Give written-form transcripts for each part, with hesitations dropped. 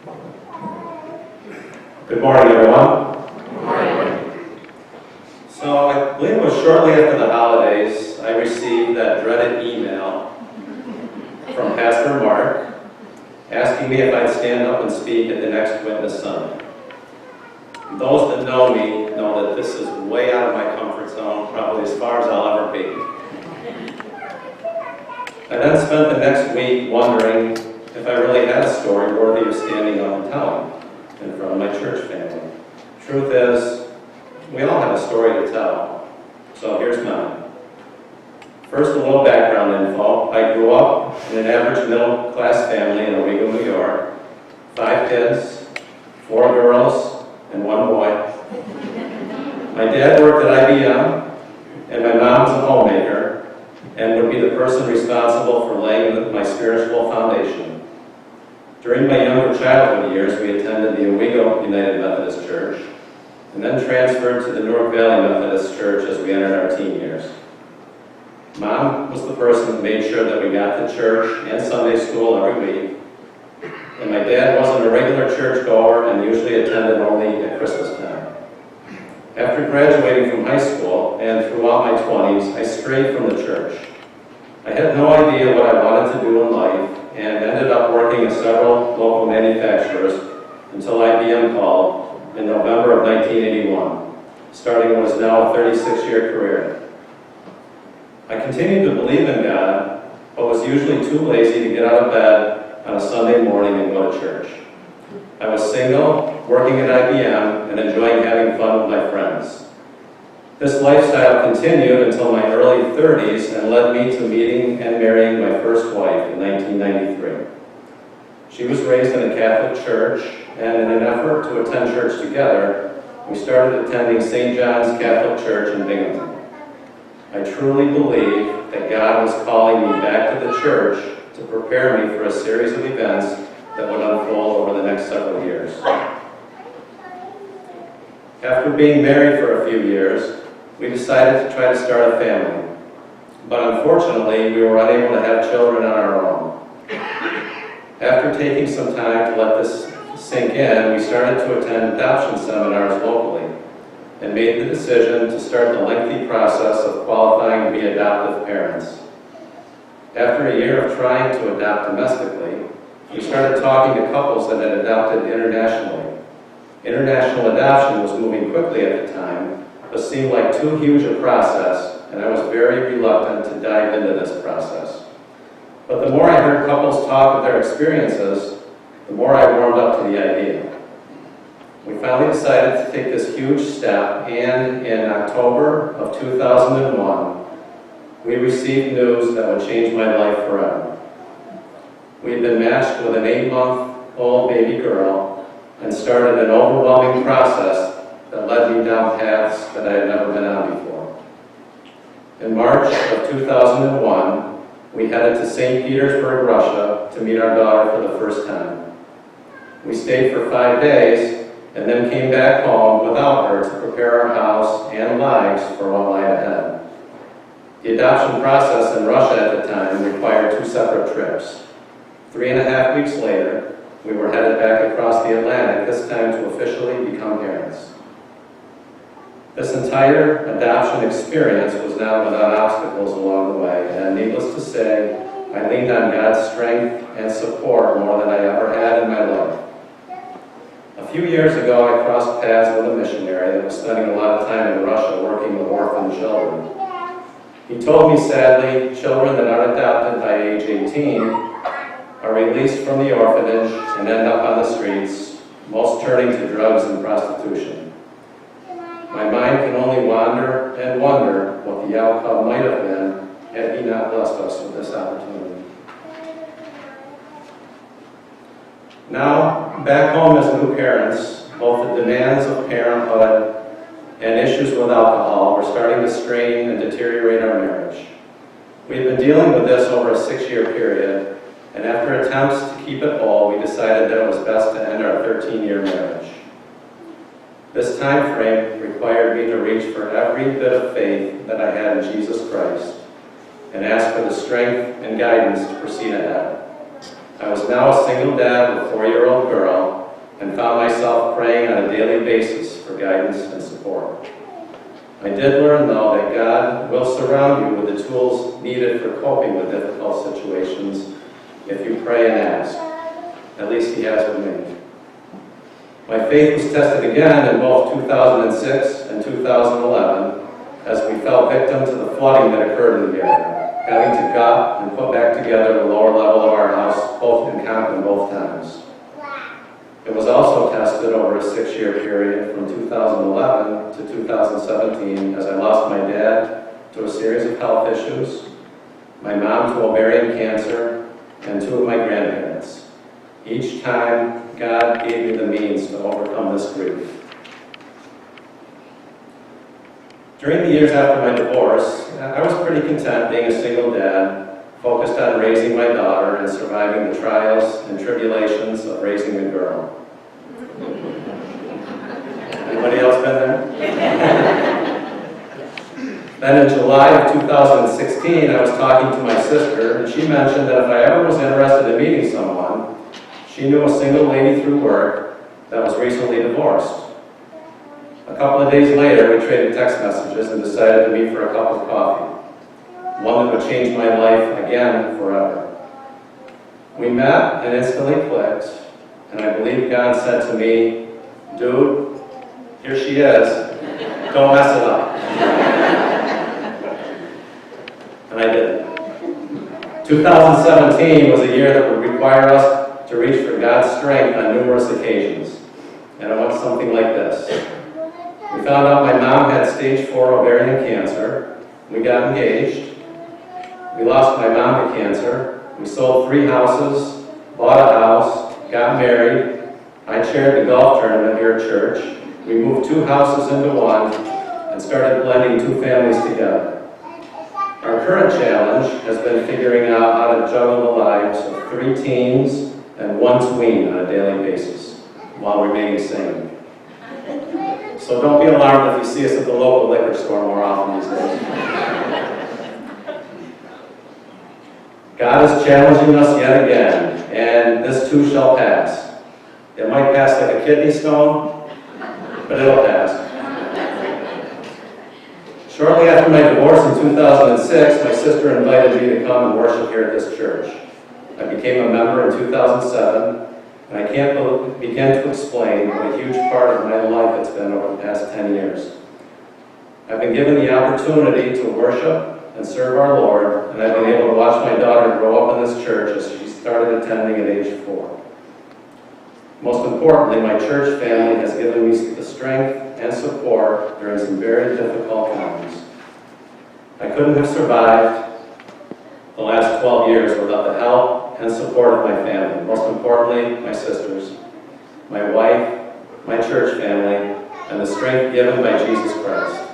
Good morning, everyone. Good morning. So I believe it was shortly after the holidays I received that dreaded email from Pastor Mark asking me if I'd stand up and speak at the next Witness Sunday. Those that know me know that this is way out of my comfort zone, probably as far as I'll ever be. I then spent the next week wondering if I really had a story worthy of standing up and telling in front of my church family. Truth is, we all have a story to tell, so here's mine. First, a little background info. I grew up in an average middle-class family in Owego, New York. 5 kids, 4 girls, and 1 boy. My dad worked at IBM, and my mom was a homemaker, and would be the person responsible for laying my spiritual foundation. During my younger childhood years, we attended the Owego United Methodist Church, and then transferred to the Newark Valley Methodist Church as we entered our teen years. Mom was the person who made sure that we got to church and Sunday school every week, and my dad wasn't a regular churchgoer and usually attended only at Christmas time. After graduating from high school and throughout my 20s, I strayed from the church. I had no idea what I wanted to do in life and ended up working at several local manufacturers until IBM called in November of 1981, starting what is now a 36-year career. I continued to believe in God, but was usually too lazy to get out of bed on a Sunday morning and go to church. I was single, working at IBM, and enjoying having fun with my friends. This lifestyle continued until my early 30s and led me to meeting and marrying my first wife in 1993. She was raised in a Catholic church, and in an effort to attend church together, we started attending St. John's Catholic Church in Binghamton. I truly believe that God was calling me back to the church to prepare me for a series of events that would unfold over the next several years. After being married for a few years, we decided to try to start a family, but unfortunately we were unable to have children on our own. After taking some time to let this sink in, we started to attend adoption seminars locally and made the decision to start the lengthy process of qualifying to be adoptive parents. After a year of trying to adopt domestically, we started talking to couples that had adopted internationally. International adoption was moving quickly at the time, but seemed like too huge a process, and I was very reluctant to dive into this process. But the more I heard couples talk of their experiences, the more I warmed up to the idea. We finally decided to take this huge step, and in October of 2001, we received news that would change my life forever. We had been matched with an 8-month-old baby girl and started an overwhelming process that led me down paths that I had never been on before. In March of 2001, we headed to St. Petersburg, Russia to meet our daughter for the first time. We stayed for 5 days and then came back home without her to prepare our house and lives for what lay ahead. The adoption process in Russia at the time required 2 separate trips. 3.5 weeks later, we were headed back across the Atlantic, this time to officially become parents. This entire adoption experience was not without obstacles along the way, and needless to say, I leaned on God's strength and support more than I ever had in my life. A few years ago, I crossed paths with a missionary that was spending a lot of time in Russia working with orphan children. He told me, sadly, children that are adopted by age 18 are released from the orphanage and end up on the streets, most turning to drugs and prostitution. My mind can only wander and wonder what the outcome might have been had he not blessed us with this opportunity. Now, back home as new parents, both the demands of parenthood and issues with alcohol were starting to strain and deteriorate our marriage. We've been dealing with this over a 6-year period, and after attempts to keep it whole, we decided that it was best to end our 13-year marriage. This time frame required me to reach for every bit of faith that I had in Jesus Christ and ask for the strength and guidance to proceed ahead. I was now a single dad of a 4-year-old girl and found myself praying on a daily basis for guidance and support. I did learn, though, that God will surround you with the tools needed for coping with difficult situations if you pray and ask. At least He has with me. My faith was tested again in both 2006 and 2011 as we fell victim to the flooding that occurred in the area, having to gut and put back together the lower level of our house, both in Compton both times. It was also tested over a 6-year period from 2011 to 2017 as I lost my dad to a series of health issues, my mom to ovarian cancer, and 2 of my grandparents. Each time, God gave me the means to overcome this grief. During the years after my divorce, I was pretty content being a single dad, focused on raising my daughter and surviving the trials and tribulations of raising a girl. Anybody else been there? Then in July of 2016, I was talking to my sister, and she mentioned that if I ever was interested in meeting someone, she knew a single lady through work that was recently divorced. A couple of days later, we traded text messages and decided to meet for a cup of coffee, one that would change my life again forever. We met and instantly clicked, and I believe God said to me, "Dude, here she is. Don't mess it up." And I did. 2017 was a year that would require us to reach for God's strength on numerous occasions. And it went something like this. We found out my mom had stage 4 ovarian cancer. We got engaged. We lost my mom to cancer. We sold 3 houses, bought a house, got married. I chaired the golf tournament here at church. We moved 2 houses into one and started blending 2 families together. Our current challenge has been figuring out how to juggle the lives of 3 teens and 1 tween on a daily basis while remaining sane. So don't be alarmed if you see us at the local liquor store more often these days. God is challenging us yet again, and this too shall pass. It might pass like a kidney stone, but it'll pass. Shortly after my divorce in 2006, my sister invited me to come and worship here at this church. I became a member in 2007, and I can't begin to explain what a huge part of my life it's been over the past 10 years. I've been given the opportunity to worship and serve our Lord, and I've been able to watch my daughter grow up in this church as she started attending at age 4. Most importantly, my church family has given me the strength and support during some very difficult times. I couldn't have survived the last 12 years without the help and support of my family, most importantly, my sisters, my wife, my church family, and the strength given by Jesus Christ.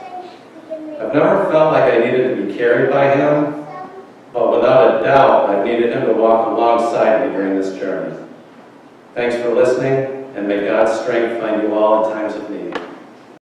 I've never felt like I needed to be carried by Him, but without a doubt, I've needed Him to walk alongside me during this journey. Thanks for listening, and may God's strength find you all in times of need.